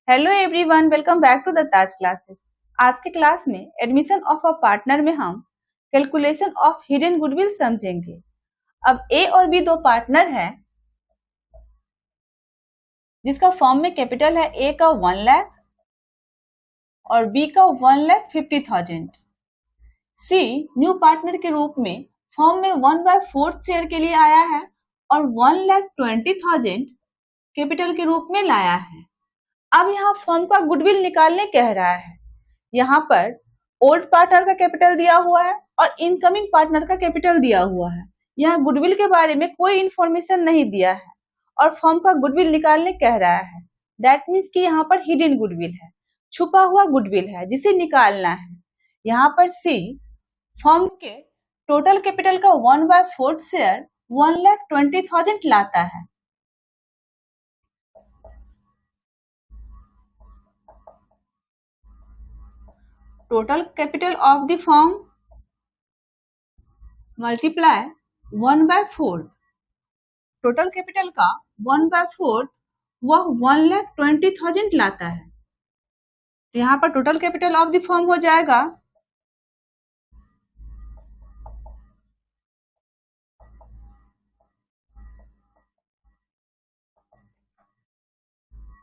Hello everyone, welcome back to the Taj classes. आज के class में एडमिशन ऑफ अ पार्टनर में हम कैलकुलेशन ऑफ हिडन गुडविल समझेंगे। अब ए और बी दो पार्टनर हैं जिसका फॉर्म में कैपिटल है ए का 1 लाख और बी का 1,50,000। सी न्यू पार्टनर के रूप में फॉर्म में 1/4 शेयर के लिए आया है और 1,20,000 कैपिटल के रूप में लाया है। अब यहाँ फर्म का गुडविल निकालने कह रहा है। यहाँ पर ओल्ड पार्टनर का कैपिटल दिया हुआ है और इनकमिंग पार्टनर का कैपिटल दिया हुआ है। यहाँ गुडविल के बारे में कोई इंफॉर्मेशन नहीं दिया है और फर्म का गुडविल निकालने कह रहा है। दैट मीन्स कि यहाँ पर हिडन गुडविल है, छुपा हुआ गुडविल है जिसे निकालना है। यहाँ पर सी फर्म के टोटल कैपिटल का 1/4 शेयर 1,20,000 लाता है। Total capital of the firm multiply 1/4। Total capital का 1/4 वह 1,20,000 लाता है। तो यहाँ पर total capital of the firm हो जाएगा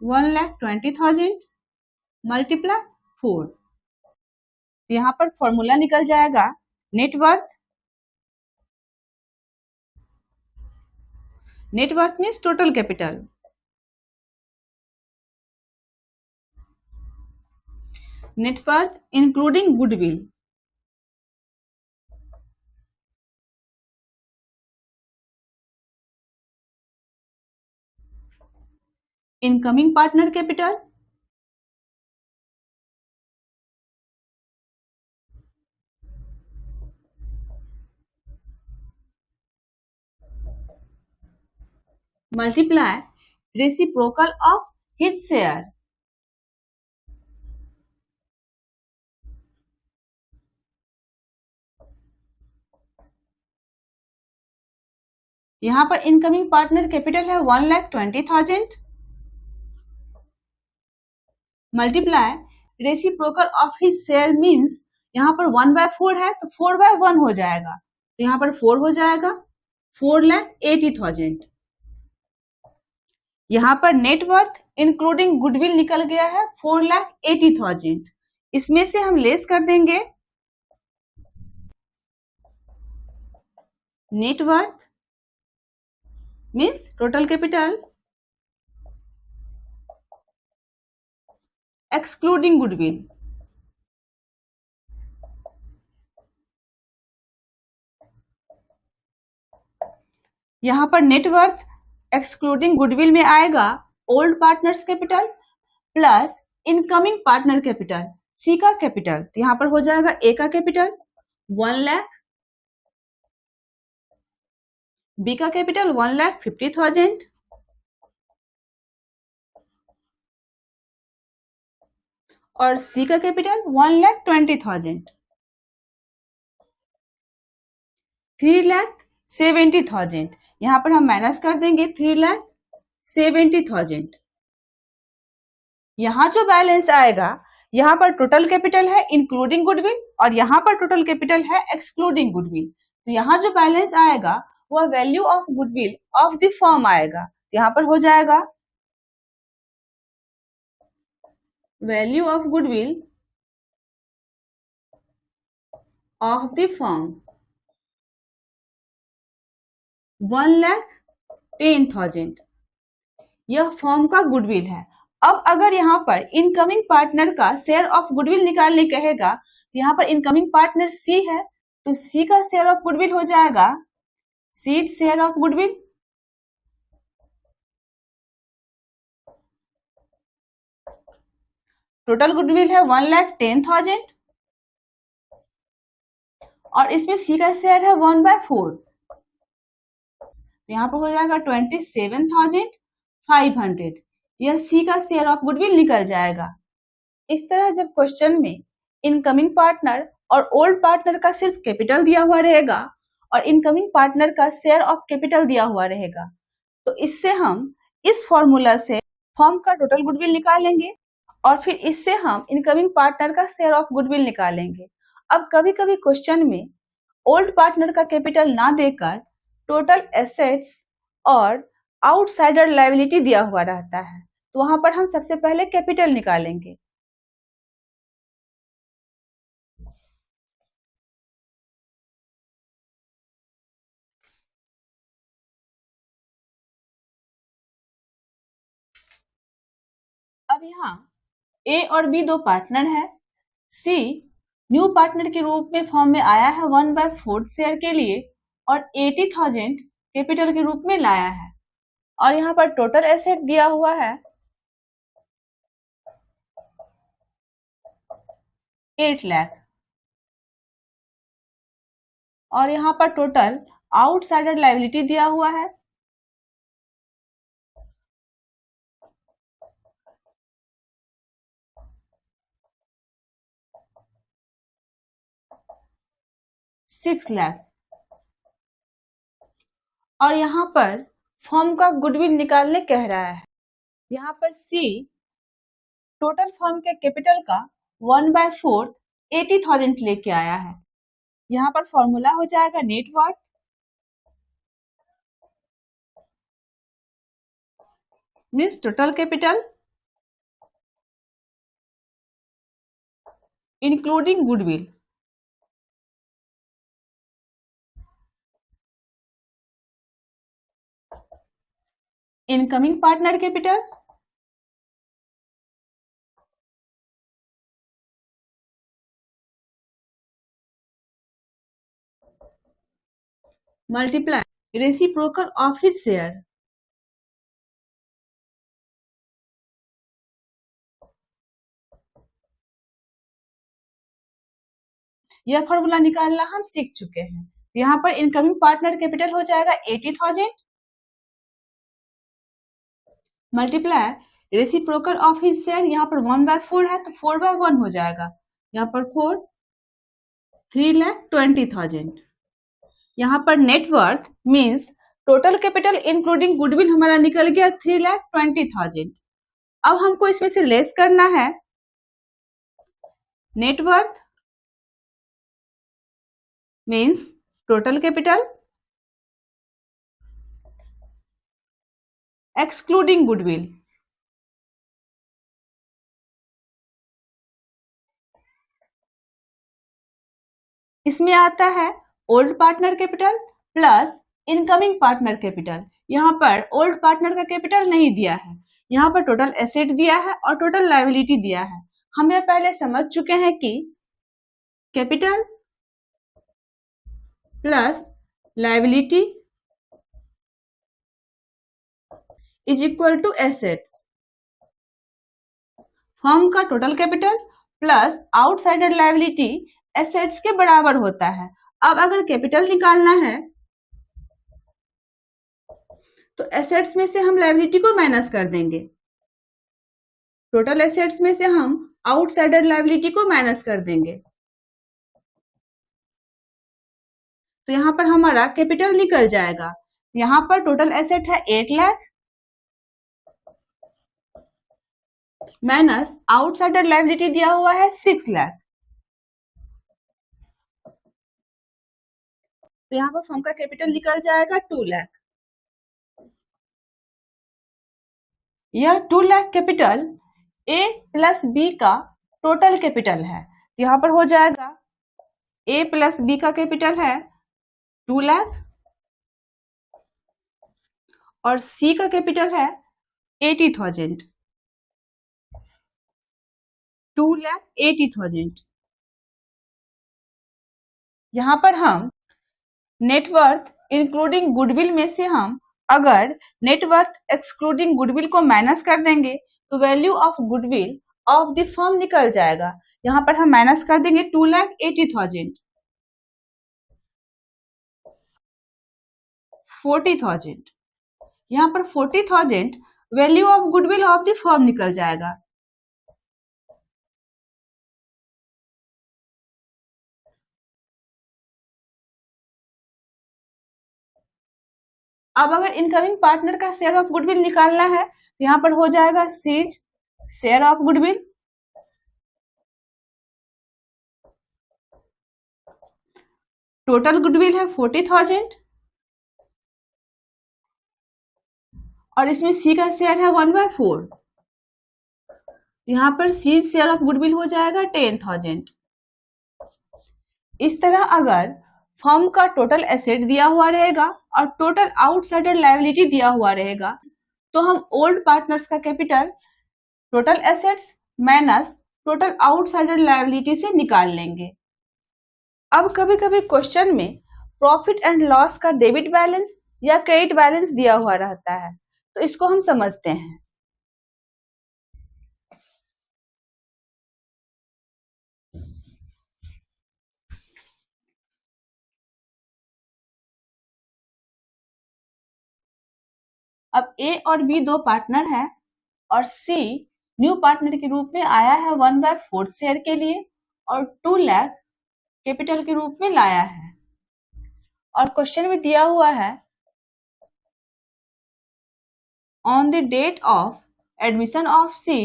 1,20,000 मल्टीप्लाई 4। यहाँ पर फॉर्मूला निकल जाएगा net worth. Net worth means total capital. Net worth including goodwill. Incoming partner capital multiply reciprocal of his share। यहाँ पर इनकमिंग पार्टनर कैपिटल है 1,20,000 multiply reciprocal of his share means यहाँ पर 1/4 है तो 4/1 हो जाएगा। तो यहाँ पर 4 हो जाएगा 4,80,000। यहाँ पर नेटवर्थ इंक्लूडिंग गुडविल निकल गया है 4,80,000। इसमें से हम लेस कर देंगे net worth means total capital excluding goodwill. यहाँ पर नेटवर्थ एक्सक्लूडिंग गुडविल में आएगा old partners capital plus incoming partner capital C का कैपिटल। तो यहाँ पर हो जाएगा ए का कैपिटल 1 लाख, बी का कैपिटल 1,50,000 और सी का कैपिटल 1,20,000। 3,70,000 यहाँ पर हम माइनस कर देंगे 3,70,000। यहाँ जो बैलेंस आएगा यहाँ पर टोटल कैपिटल है इंक्लूडिंग गुडविल और यहाँ पर टोटल कैपिटल है एक्सक्लूडिंग गुडविल। तो यहाँ जो बैलेंस आएगा वह value of goodwill of the firm आएगा। यहाँ पर हो जाएगा value of goodwill of the firm 1,10,000। यह फर्म का गुडविल है। अब अगर यहाँ पर इनकमिंग पार्टनर का शेयर ऑफ गुडविल निकालने कहेगा तो यहाँ पर इनकमिंग पार्टनर सी है तो सी का शेयर ऑफ गुडविल हो जाएगा C share of goodwill total goodwill है 1,10,000 और इसमें सी का शेयर है 1/4। यहाँ पर हो जाएगा 27,500। यह सी का शेयर ऑफ गुडविल निकल जाएगा। इस तरह जब क्वेश्चन में इनकमिंग पार्टनर और ओल्ड पार्टनर का सिर्फ कैपिटल दिया हुआ रहेगा और इनकमिंग पार्टनर का शेयर ऑफ कैपिटल दिया हुआ रहेगा तो इससे हम इस फॉर्मूला से फर्म का टोटल गुडविल निकाल लेंगे। और फिर इससे हम इनकमिंग पार्टनर का शेयर ऑफ गुडविल निकालेंगे। अब कभी कभी क्वेश्चन में ओल्ड पार्टनर का कैपिटल ना देकर टोटल एसेट्स और आउटसाइडर लायबिलिटी दिया हुआ रहता है, तो वहां पर हम सबसे पहले कैपिटल निकालेंगे। अब यहाँ ए और बी दो पार्टनर है। सी न्यू पार्टनर के रूप में फॉर्म में आया है 1/4 शेयर के लिए और 80,000 कैपिटल के रूप में लाया है। और यहाँ पर टोटल एसेट दिया हुआ है 8 लाख और यहाँ पर टोटल आउटसाइडर लायबिलिटी दिया हुआ है 6 लाख और यहाँ पर फर्म का गुडविल निकालने कह रहा है। यहाँ पर सी टोटल फर्म के कैपिटल का 1/4 80,000 लेके आया है। यहाँ पर फॉर्मूला हो जाएगा net worth means total capital including goodwill incoming partner capital multiply reciprocal of his share. यह फॉर्मूला निकालना हम सीख चुके हैं। यहाँ पर इनकमिंग पार्टनर कैपिटल हो जाएगा 80,000 multiply reciprocal of his share. यहाँ पर 1/4 है तो 4/1 हो जाएगा। यहाँ पर 4 3,20,000। यहाँ पर net worth means total capital including goodwill हमारा निकल गया 3,20,000। अब हमको इसमें से लेस करना है net worth means total capital excluding goodwill. इसमें आता है old partner capital plus incoming partner capital. यहाँ पर ओल्ड पार्टनर का कैपिटल नहीं दिया है, यहाँ पर टोटल एसेट दिया है और टोटल लायबिलिटी दिया है। हम यह पहले समझ चुके हैं कि capital plus liability is equal to assets. Firm का total capital plus outsider liability assets के बराबर होता है। अब अगर कैपिटल निकालना है तो एसेट्स में से हम लायबिलिटी को माइनस कर देंगे, टोटल एसेट्स में से हम आउटसाइडर लायबिलिटी को माइनस कर देंगे। तो यहाँ पर हमारा कैपिटल निकल जाएगा। यहाँ पर टोटल एसेट है 8 लाख माइनस आउटसाइडर लायबिलिटी दिया हुआ है 6 लाख। तो यहाँ पर फर्म का कैपिटल निकल जाएगा 2 लाख। यह 2 lakh capital A plus B का टोटल कैपिटल है। यहाँ पर हो जाएगा ए प्लस बी का कैपिटल है 2 लाख और सी का कैपिटल है 80,000 2,80,000। यहाँ पर हम नेटवर्थ इंक्लूडिंग गुडविल में से हम अगर नेटवर्थ एक्सक्लूडिंग गुडविल को माइनस कर देंगे तो value of goodwill of the firm निकल जाएगा। यहाँ पर हम माइनस कर देंगे 2,80,000 40,000। यहाँ पर 40,000 value of goodwill of the firm निकल जाएगा। अब अगर इनकमिंग पार्टनर का शेयर ऑफ गुडविल निकालना है तो यहाँ पर हो जाएगा C's share of goodwill total goodwill है 40,000 और इसमें सी का शेयर है 1/4। यहाँ पर सी शेयर ऑफ गुडविल हो जाएगा 10,000। इस तरह अगर फर्म का टोटल एसेट दिया हुआ रहेगा और टोटल आउटसाइडर लायबिलिटी दिया हुआ रहेगा तो हम ओल्ड पार्टनर्स का capital total assets minus total outsider liability से निकाल लेंगे। अब कभी कभी क्वेश्चन में प्रॉफिट एंड लॉस का डेबिट बैलेंस या क्रेडिट बैलेंस दिया हुआ रहता है, तो इसको हम समझते हैं। अब ए और बी दो पार्टनर हैं और सी न्यू पार्टनर के रूप में आया है 1/4 शेयर के लिए और 2 लाख कैपिटल के रूप में लाया है। और क्वेश्चन में दिया हुआ है on the date of admission of C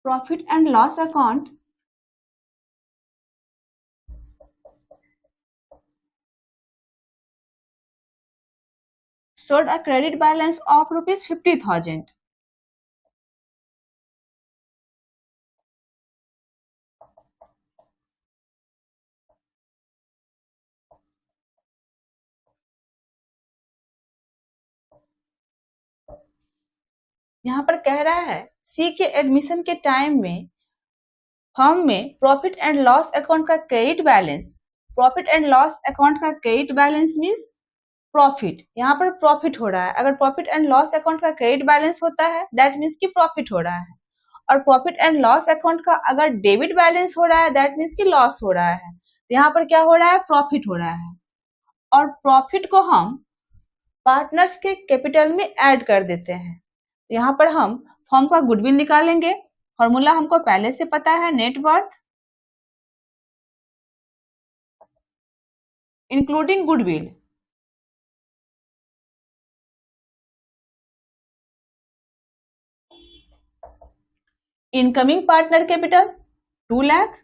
profit and loss account showed a credit balance of rupees 50,000. यहाँ पर कह रहा है सी के एडमिशन के टाइम में फर्म में प्रॉफिट एंड लॉस अकाउंट का credit balance, profit and loss account का क्रेडिट बैलेंस मीन्स प्रॉफिट, यहाँ पर प्रॉफिट हो रहा है। अगर प्रॉफिट एंड लॉस अकाउंट का क्रेडिट बैलेंस होता है दैट मीन्स कि प्रॉफिट हो रहा है, और प्रॉफिट एंड लॉस अकाउंट का अगर डेबिट बैलेंस हो रहा है दैट मीन्स कि लॉस हो रहा है। यहाँ पर क्या हो रहा है, प्रॉफिट हो रहा है। और प्रॉफिट को हम पार्टनर्स के कैपिटल में ऐड कर देते हैं। यहाँ पर हम फर्म का गुडविल निकालेंगे। फॉर्मूला हमको पहले से पता है, net worth including goodwill incoming partner capital 2 lakh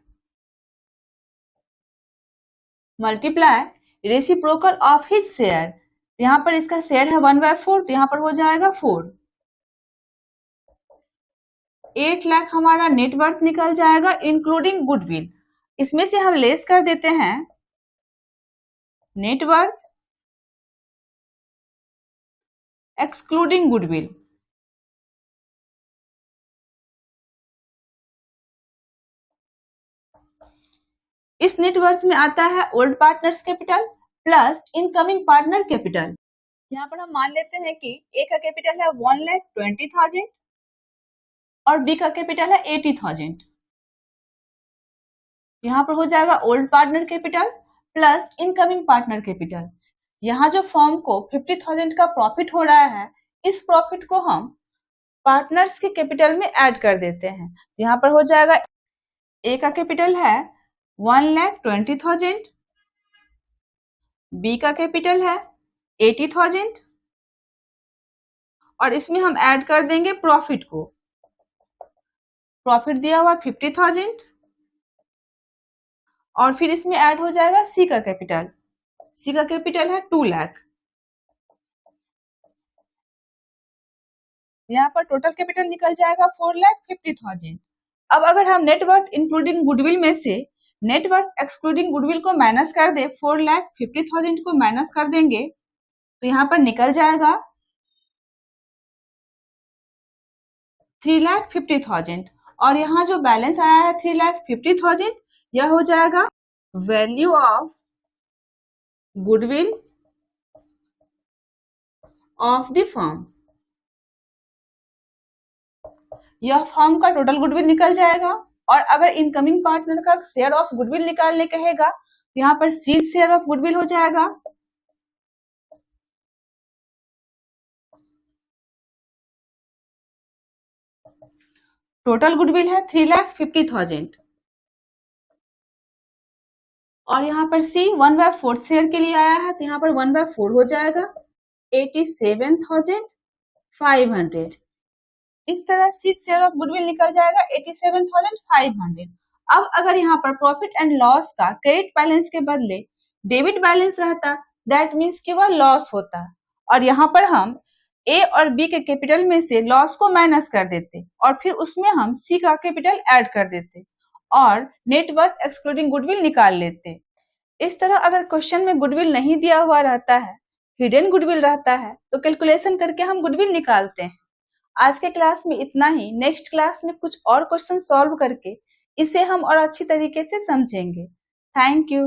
multiply reciprocal of his share, यहाँ पर इसका शेयर है 1/4 तो यहाँ पर हो जाएगा 4। 8 लाख हमारा नेटवर्थ निकल जाएगा इंक्लूडिंग गुडविल। इसमें से हम लेस कर देते हैं नेटवर्थ एक्सक्लूडिंग गुडविल। इस नेटवर्थ में आता है old partners capital plus incoming partner capital. यहाँ पर हम मान लेते हैं कि ए का कैपिटल है 1,20,000 और बी का कैपिटल है 80,000। यहाँ पर हो जाएगा old partner capital plus incoming partner capital. यहाँ जो फर्म को 50,000 का प्रॉफिट हो रहा है इस प्रॉफिट को हम पार्टनर्स के कैपिटल में ऐड कर देते हैं। यहाँ पर हो जाएगा ए का कैपिटल है 1,20,000, बी का कैपिटल है 80,000 और इसमें हम ऐड कर देंगे प्रॉफिट को। प्रॉफिट दिया हुआ 50,000 और फिर इसमें ऐड हो जाएगा सी का कैपिटल। सी का कैपिटल है 2 लाख। यहाँ पर टोटल कैपिटल निकल जाएगा 4,50,000। अब अगर हम नेटवर्थ इंक्लूडिंग गुडविल में से नेटवर्थ एक्सक्लूडिंग गुडविल को माइनस कर दे, 4,50,000 को माइनस कर देंगे तो यहाँ पर निकल जाएगा 3,50,000 और यहाँ जो बैलेंस आया है 3,50,000 यह हो जाएगा value of goodwill of the firm. यह फर्म का टोटल गुडविल निकल जाएगा। और अगर इनकमिंग पार्टनर का शेयर ऑफ गुडविल निकालने कहेगा तो यहाँ पर सी शेयर ऑफ गुडविल हो जाएगा। टोटल गुडविल है 3,50,000 और यहाँ पर सी 1/4 शेयर के लिए आया है तो यहाँ पर 1/4 हो जाएगा 87,500। इस तरह सी शेयर ऑफ गुडविल निकल जाएगा 87,500। अब अगर यहाँ पर प्रॉफिट एंड लॉस का क्रेडिट बैलेंस के बदले डेबिट बैलेंस रहता, दैट मीन्स कि वह लॉस होता, और यहाँ पर हम ए और बी के कैपिटल में से लॉस को माइनस कर देते और फिर उसमें हम सी का कैपिटल ऐड कर देते और नेटवर्थ एक्सक्लूडिंग गुडविल निकाल लेते। इस तरह अगर क्वेश्चन में गुडविल नहीं दिया हुआ रहता है, हिडन गुडविल रहता है, तो कैलकुलेशन करके हम गुडविल निकालते हैं। आज के क्लास में इतना ही। नेक्स्ट क्लास में कुछ और क्वेश्चन सॉल्व करके इसे हम और अच्छी तरीके से समझेंगे। Thank you.